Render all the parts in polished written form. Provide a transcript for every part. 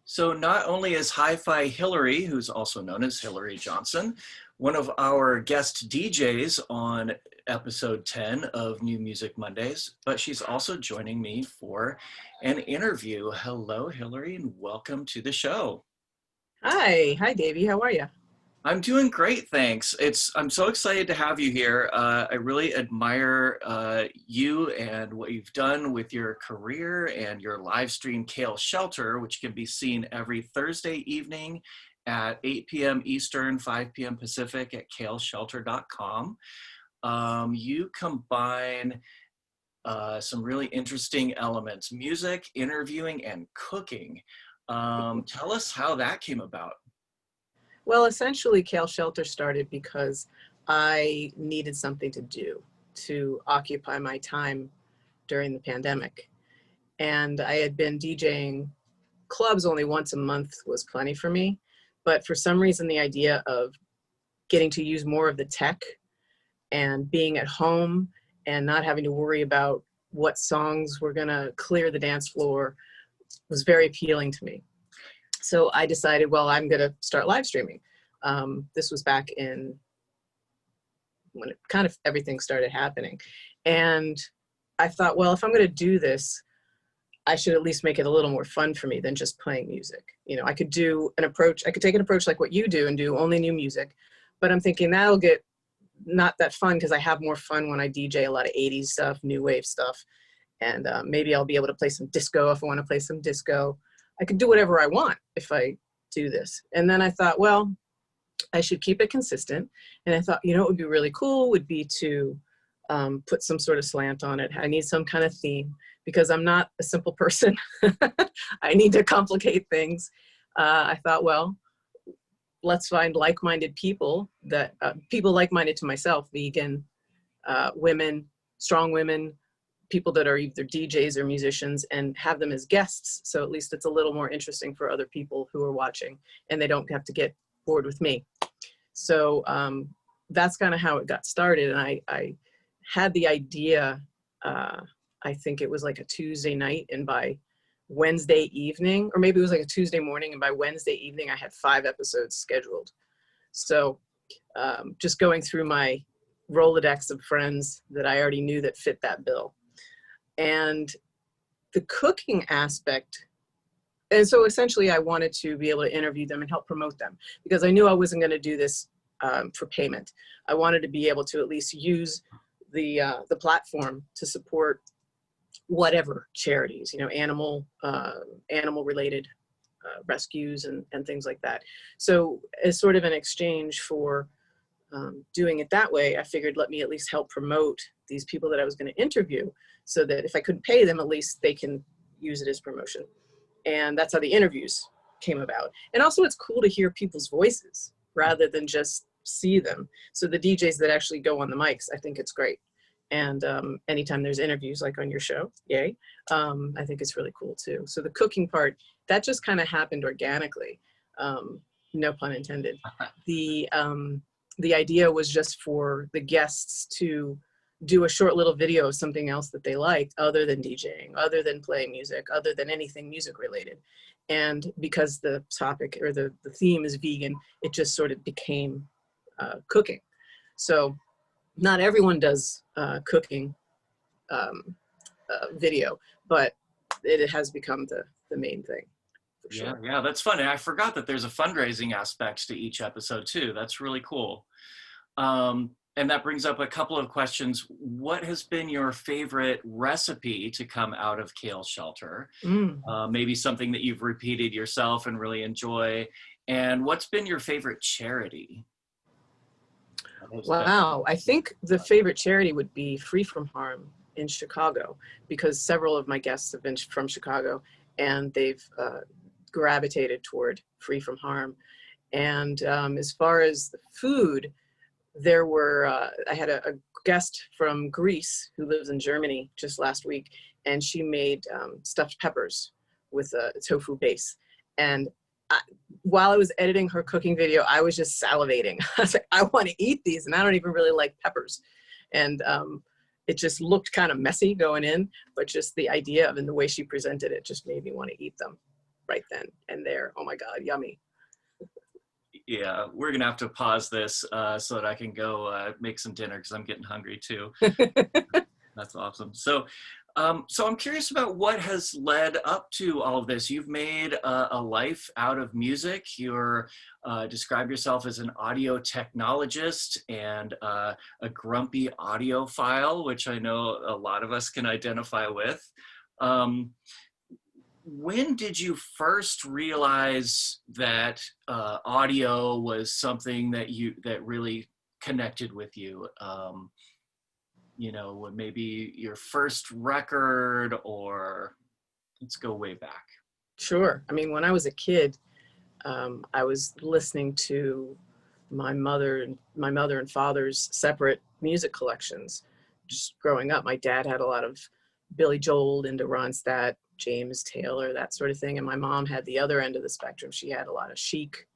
So not only is Hi-Fi Hillary, who's also known as Hillary Johnson, one of our guest DJs on episode 10 of New Music Mondays, but she's also joining me for an interview. Hello, Hillary, and welcome to the show. Hi, Davey. How are you? I'm doing great, thanks. I'm so excited to have you here. I really admire you and what you've done with your career and your live stream Kale Shelter, which can be seen every Thursday evening at 8 p.m. Eastern, 5 p.m. Pacific at kaleshelter.com. You combine some really interesting elements: music, interviewing, and cooking. Tell us how that came about. Well, essentially, Kale Shelter started because I needed something to do to occupy my time during the pandemic. And I had been DJing clubs only once a month was plenty for me. But for some reason, the idea of getting to use more of the tech and being at home and not having to worry about what songs were going to clear the dance floor was very appealing to me. So I decided, well, I'm going to start live streaming. This was back in when it kind of everything started happening. And I thought, well, if I'm going to do this, I should at least make it a little more fun for me than just playing music. You know, I could take an approach like what you do and do only new music, but I'm thinking that'll get not that fun because I have more fun when I DJ a lot of 80s stuff, new wave stuff. And maybe I'll be able to play some disco if I want to play some disco. I could do whatever I want if I do this. And then I thought, well, I should keep it consistent. And I thought, you know, what would be really cool would be to put some sort of slant on it. I need some kind of theme because I'm not a simple person. I need to complicate things. I thought, well, let's find like-minded people people like-minded to myself, vegan, women, strong women, people that are either DJs or musicians, and have them as guests. So at least it's a little more interesting for other people who are watching and they don't have to get bored with me. So that's kind of how it got started. And I had the idea, I think it was like a Tuesday night, and by Wednesday evening, or maybe it was like a Tuesday morning, and by Wednesday evening, I had 5 episodes scheduled. So just going through my Rolodex of friends that I already knew that fit that bill. And the cooking aspect, and so essentially I wanted to be able to interview them and help promote them because I knew I wasn't going to do this for payment. I wanted to be able to at least use the platform to support whatever charities, you know, animal related rescues and things like that. So as sort of an exchange for doing it that way, I figured let me at least help promote these people that I was going to interview so that if I couldn't pay them, at least they can use it as promotion. And that's how the interviews came about. And also it's cool to hear people's voices rather than just see them. So the DJs that actually go on the mics, I think it's great. And anytime there's interviews like on your show, yay, I think it's really cool too. So the cooking part, that just kind of happened organically. No pun intended. The idea was just for the guests to do a short little video of something else that they liked other than DJing, other than playing music, other than anything music related. And because the topic or the theme is vegan, it just sort of became cooking. So not everyone does cooking video, but it has become the main thing. For sure. Yeah, that's fun. And I forgot that there's a fundraising aspect to each episode too. That's really cool. And that brings up a couple of questions. What has been your favorite recipe to come out of Kale Shelter? Maybe something that you've repeated yourself and really enjoy. And what's been your favorite charity? Wow, I think the favorite charity would be Free From Harm in Chicago, because several of my guests have been from Chicago and they've gravitated toward Free From Harm. And as far as the food, there were, I had a guest from Greece who lives in Germany just last week, and she made stuffed peppers with a tofu base. And while I was editing her cooking video, I was just salivating. I was like, I want to eat these, and I don't even really like peppers. And it just looked kind of messy going in, but just the idea of and the way she presented it just made me want to eat them. right then and there. Oh my God, yummy. Yeah, we're gonna have to pause this so that I can go make some dinner because I'm getting hungry too. That's awesome. So I'm curious about what has led up to all of this. You've made a life out of music. You're describe yourself as an audio technologist and a grumpy audiophile, which I know a lot of us can identify with. Um, when did you first realize that audio was something that really connected with you? When maybe your first record, or let's go way back. Sure. I mean, when I was a kid, I was listening to my mother and father's separate music collections. Just growing up, my dad had a lot of Billy Joel, into Ronstadt, James Taylor, that sort of thing, and my mom had the other end of the spectrum. She had a lot of Chic,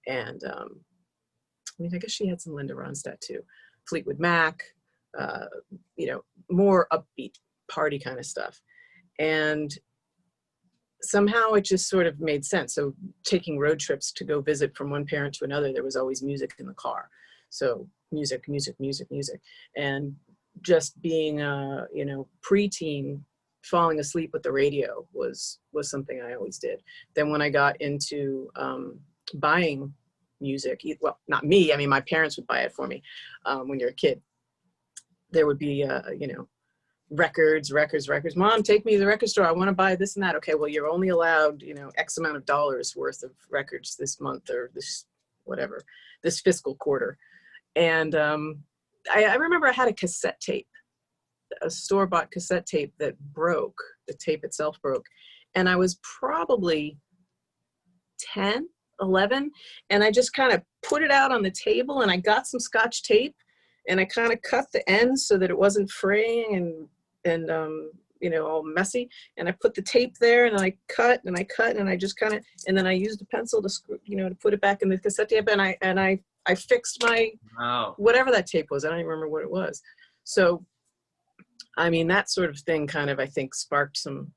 and I mean, I guess she had some Linda Ronstadt too, Fleetwood Mac, uh, more upbeat party kind of stuff. And somehow it just sort of made sense. So taking road trips to go visit from one parent to another, there was always music in the car. So music, music, music, music. And just being a, preteen, falling asleep with the radio was something I always did. Then when I got into buying music, well, not me, I mean, my parents would buy it for me. When you're a kid, there would be, records. Mom, take me to the record store. I want to buy this and that. Okay, well, you're only allowed, X amount of dollars worth of records this month, or this, whatever, this fiscal quarter. And I remember I had a cassette tape, a store-bought cassette tape that broke. The tape itself broke. And I was probably 10, 11, and I just kind of put it out on the table, and I got some Scotch tape, and I kind of cut the ends so that it wasn't fraying and all messy. And I put the tape there, and I cut, and I just kind of, and then I used a pencil to screw, to put it back in the cassette tape, and I fixed my, Wow. whatever that tape was. I don't even remember what it was. So, I mean, that sort of thing kind of, I think, sparked some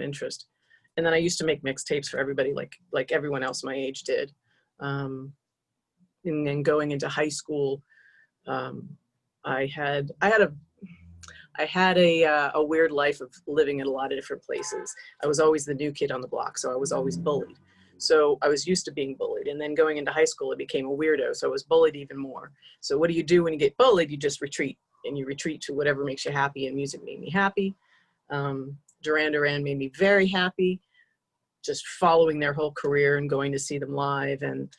interest. And then I used to make mixtapes for everybody, like everyone else my age did. And then going into high school, I had a weird life of living in a lot of different places. I was always the new kid on the block, so I was always bullied. So I was used to being bullied. And then going into high school, I became a weirdo, so I was bullied even more. So what do you do when you get bullied? You just retreat, and you retreat to whatever makes you happy, and music made me happy. Duran Duran made me very happy. Just following their whole career and going to see them live, and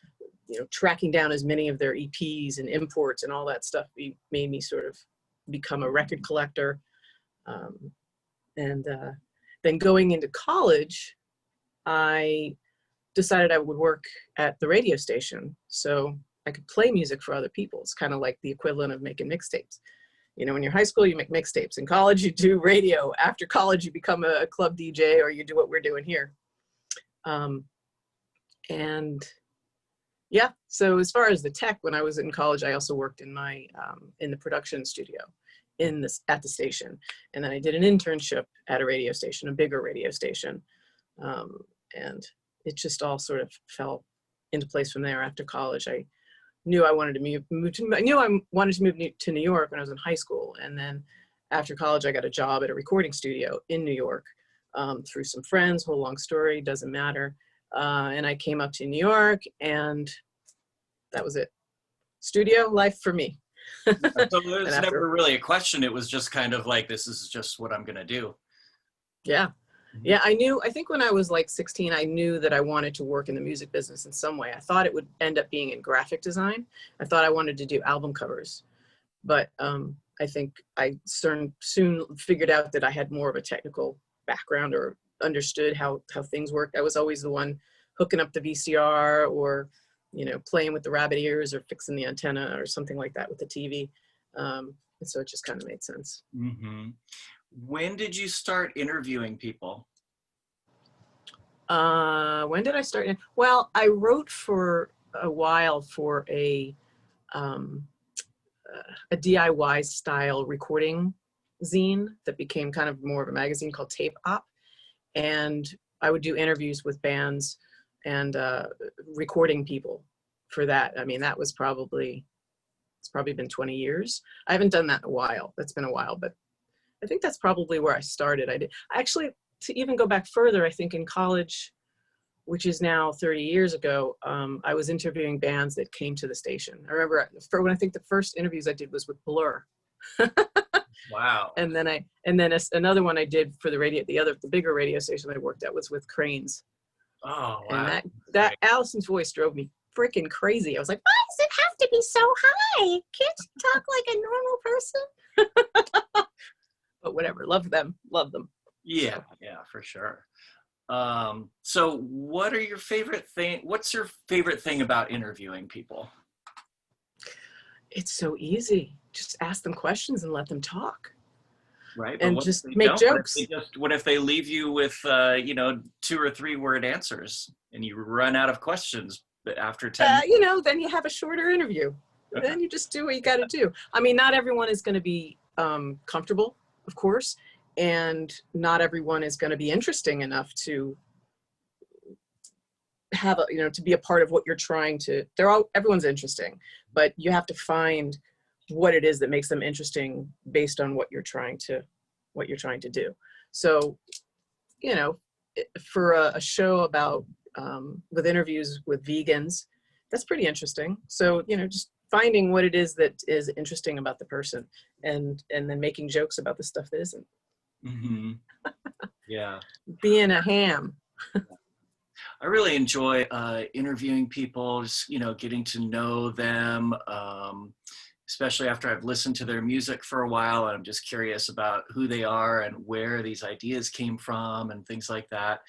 tracking down as many of their EPs and imports and all that stuff made me sort of become a record collector. And then going into college, I decided I would work at the radio station so I could play music for other people. It's kind of like the equivalent of making mixtapes. In your high school, you make mixtapes. In college, you do radio. After college, you become a club DJ, or you do what we're doing here. And yeah, so as far as the tech, when I was in college, I also worked in my in the production studio at the station, and then I did an internship at a radio station, a bigger radio station, and it just all sort of fell into place from there. After college, I knew I wanted to move to New York when I was in high school, and then after college, I got a job at a recording studio in New York through some friends. Whole long story, doesn't matter. And I came up to New York, and that was it. Studio life for me. So there's never really a question. It was just kind of like, this is just what I'm going to do. Yeah. Yeah, I think when I was like 16, I knew that I wanted to work in the music business in some way. I thought it would end up being in graphic design. I thought I wanted to do album covers. But I think I soon figured out that I had more of a technical background, or understood how things worked. I was always the one hooking up the VCR, or playing with the rabbit ears, or fixing the antenna or something like that with the TV. And so it just kind of made sense. Mm-hmm. When did you start interviewing people? When did I start? Well, I wrote for a while for a DIY style recording zine that became kind of more of a magazine called Tape Op. And I would do interviews with bands and recording people for that. I mean, that was probably, it's probably been 20 years. I haven't done that in a while. That's been a while, but I think that's probably where I started. I actually, to even go back further, I think in college, which is now 30 years ago, I was interviewing bands that came to the station. I remember when I think the first interviews I did was with Blur. Wow. And then another one I did for the radio, the bigger radio station I worked at was with Cranes. Oh, And wow. that Allison's voice drove me freaking crazy. I was like, why does it have to be so high? Can't you talk like a normal person? But whatever, love them. Yeah, yeah, for sure. So what's your favorite thing about interviewing people? It's so easy. Just ask them questions and let them talk. Right, but And what if just they make don't? jokes. What if they leave you with 2 or 3 word answers and you run out of questions after 10 minutes? Then you have a shorter interview. Then you just do what you got to do. I mean, not everyone is going to be comfortable, of course, and not everyone is going to be interesting enough to have to be a part of what you're trying to. Everyone's interesting, but you have to find what it is that makes them interesting based on what you're trying to do. So, for a show about with interviews with vegans, that's pretty interesting. So, just finding what it is that is interesting about the person and then making jokes about the stuff that isn't. Mm-hmm. Yeah. Being a ham. I really enjoy interviewing people, just, getting to know them, especially after I've listened to their music for a while, and I'm just curious about who they are and where these ideas came from and things like that.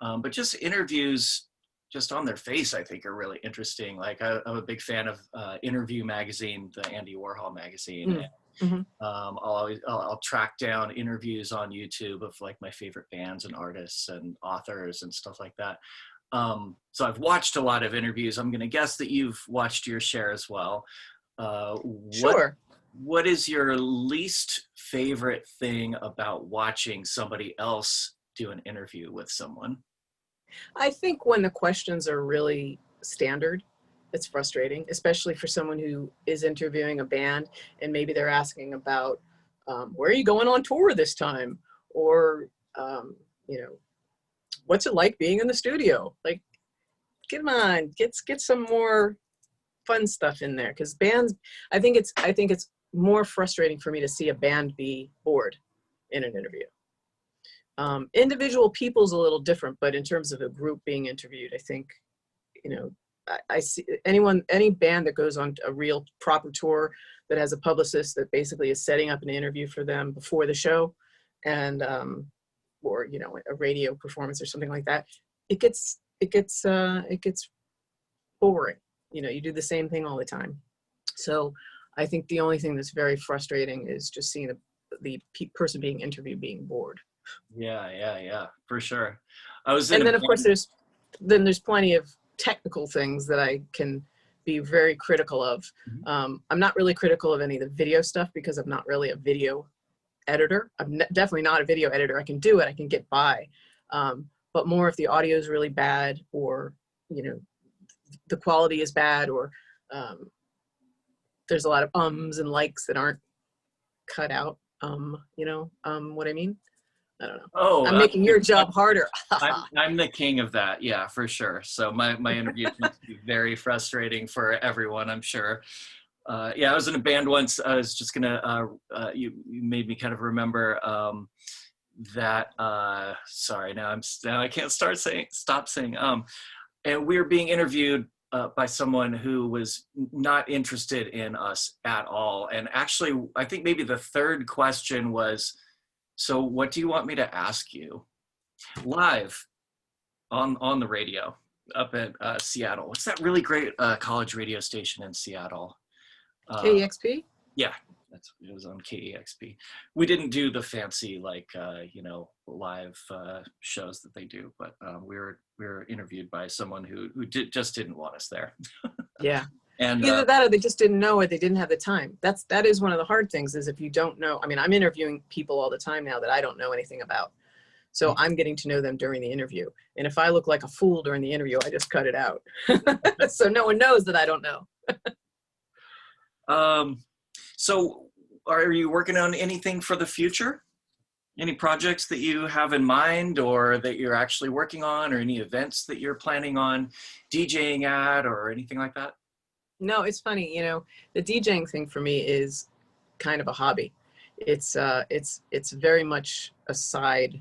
But just interviews just on their face, I think, are really interesting. Like I'm a big fan of Interview magazine, the Andy Warhol magazine. Mm-hmm. I'll track down interviews on YouTube of like my favorite bands and artists and authors and stuff like that. So I've watched a lot of interviews. I'm going to guess that you've watched your share as well. Sure. What is your least favorite thing about watching somebody else do an interview with someone? I think when the questions are really standard, it's frustrating, especially for someone who is interviewing a band and maybe they're asking about where are you going on tour this time? Or, what's it like being in the studio? Like, come on, get some more fun stuff in there. Because bands, I think it's more frustrating for me to see a band be bored in an interview. Individual people's a little different, but in terms of a group being interviewed, I think, I see any band that goes on a real proper tour that has a publicist that basically is setting up an interview for them before the show, and or a radio performance or something like that, it gets boring. You do the same thing all the time. So I think the only thing that's very frustrating is just seeing the person being interviewed being bored. Yeah, for sure. And then of course there's plenty of technical things that I can be very critical of. I'm not really critical of any of the video stuff because I'm not really a video editor. I'm definitely not a video editor. I can do it, I can get by. But more if the audio is really bad, or, the quality is bad, or there's a lot of ums and likes that aren't cut out. What I mean? I don't know. Oh, I'm making your job harder. I'm the king of that. Yeah, for sure. So my interviews must be very frustrating for everyone, I'm sure. I was in a band once. I was just gonna, you made me kind of remember that, sorry, now I can't stop saying, and we were being interviewed by someone who was not interested in us at all. And actually, I think maybe the third question was, so what do you want me to ask you? Live on the radio up at Seattle. What's that really great college radio station in Seattle? KEXP? Yeah, it was on KEXP. We didn't do the fancy live shows that they do, but we were interviewed by someone who just didn't want us there. Yeah. And either that or they just didn't know, or they didn't have the time. That is one of the hard things, is if you don't know. I mean, I'm interviewing people all the time now that I don't know anything about. So I'm getting to know them during the interview. And if I look like a fool during the interview, I just cut it out. So no one knows that I don't know. So are you working on anything for the future? Any projects that you have in mind or that you're actually working on, or any events that you're planning on DJing at or anything like that? No, it's funny, the DJing thing for me is kind of a hobby. It's very much a side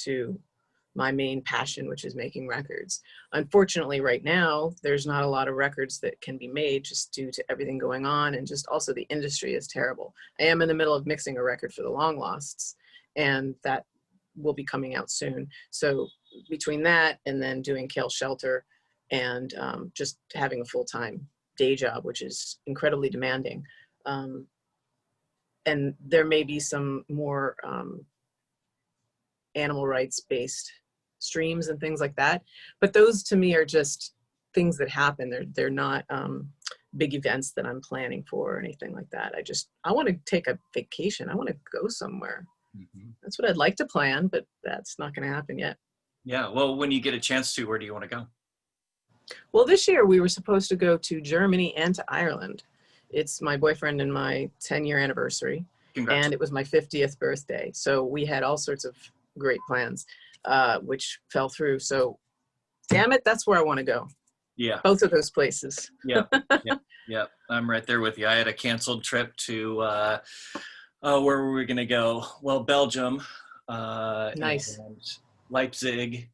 to my main passion, which is making records. Unfortunately, right now, there's not a lot of records that can be made just due to everything going on, and just also the industry is terrible. I am in the middle of mixing a record for the Long Losts, and that will be coming out soon. So between that and then doing Kale Shelter and just having a full-time day job, which is incredibly demanding, and there may be some more animal rights based streams and things like that, but those to me are just things that happen. They're not big events that I'm planning for or anything like that. I want to take a vacation. I want to go somewhere. That's what I'd like to plan, but that's not going to happen yet. Yeah, well, when you get a chance to, where do you want to go? Well, this year we were supposed to go to Germany and to Ireland. It's my boyfriend and my 10-year anniversary. Congrats. And it was my 50th birthday. So we had all sorts of great plans, which fell through. So damn it, that's where I want to go. Yeah. Both of those places. Yeah. Yeah. I'm right there with you. I had a canceled trip to, where were we going to go? Well, Belgium. Nice. And Leipzig.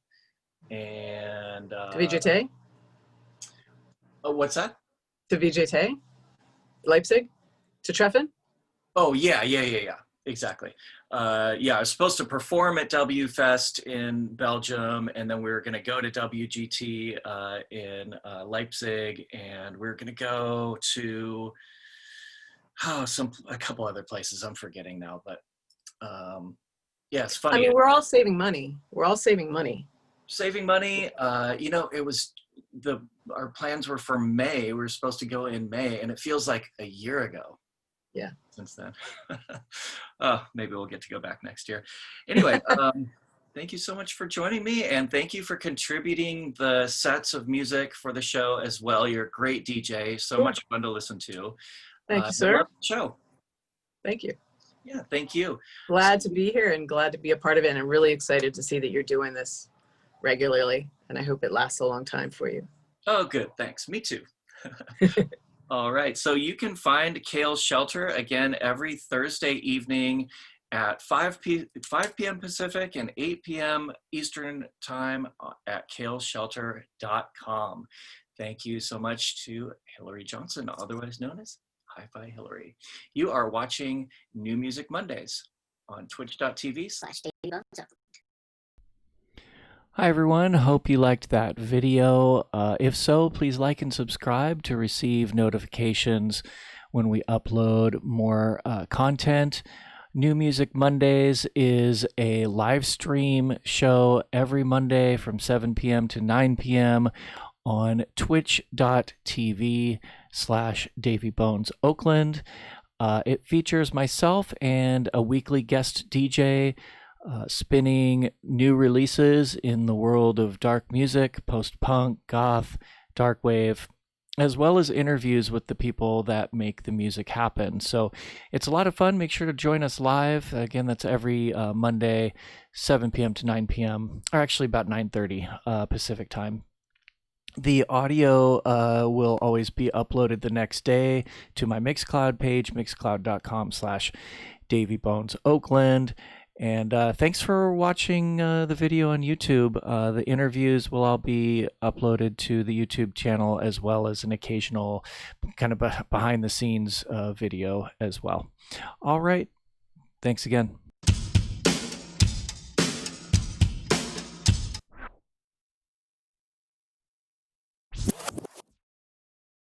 And To VJT? Oh, what's that? To VJT? Leipzig? To Treffen? Oh, yeah. Exactly. Yeah, I was supposed to perform at W Fest in Belgium, and then we were going to go to WGT in Leipzig, and we were going to go to a couple other places. I'm forgetting now, but yeah, it's funny. I mean, we're all saving money. Saving money. It was our plans were for May. We were supposed to go in May, and it feels like a year ago. Yeah. Since then. Oh, maybe we'll get to go back next year. Anyway, thank you so much for joining me, and thank you for contributing the sets of music for the show as well. You're a great DJ, so much fun to listen to. Thank you, sir. Love the show. Thank you. Yeah, thank you. Glad to be here and glad to be a part of it, and I'm really excited to see that you're doing this regularly, and I hope it lasts a long time for you. Oh, good. Thanks. Me too. All right. So you can find Kale Shelter again every Thursday evening at 5 p.m. Pacific and 8 p.m. Eastern Time at kaleshelter.com. Thank you so much to Hillary Johnson, otherwise known as Hi-Fi Hillary. You are watching New Music Mondays on twitch.tv/DavyBones. Hi everyone, hope you liked that video. If so, please like and subscribe to receive notifications when we upload more content. New Music Mondays is a live stream show every Monday from 7 p.m. to 9 p.m. on twitch.tv/DavyBonesOakland. It features myself and a weekly guest DJ spinning new releases in the world of dark music, post-punk, goth, dark wave, as well as interviews with the people that make the music happen. So it's a lot of fun. Make sure to join us live. Again, that's every Monday, 7 p.m. to 9 p.m., or actually about 9:30 Pacific time. The audio will always be uploaded the next day to my Mixcloud page, mixcloud.com/DavyBonesOakland. And thanks for watching the video on YouTube. The interviews will all be uploaded to the YouTube channel, as well as an occasional kind of behind the scenes video as well. All right. Thanks again.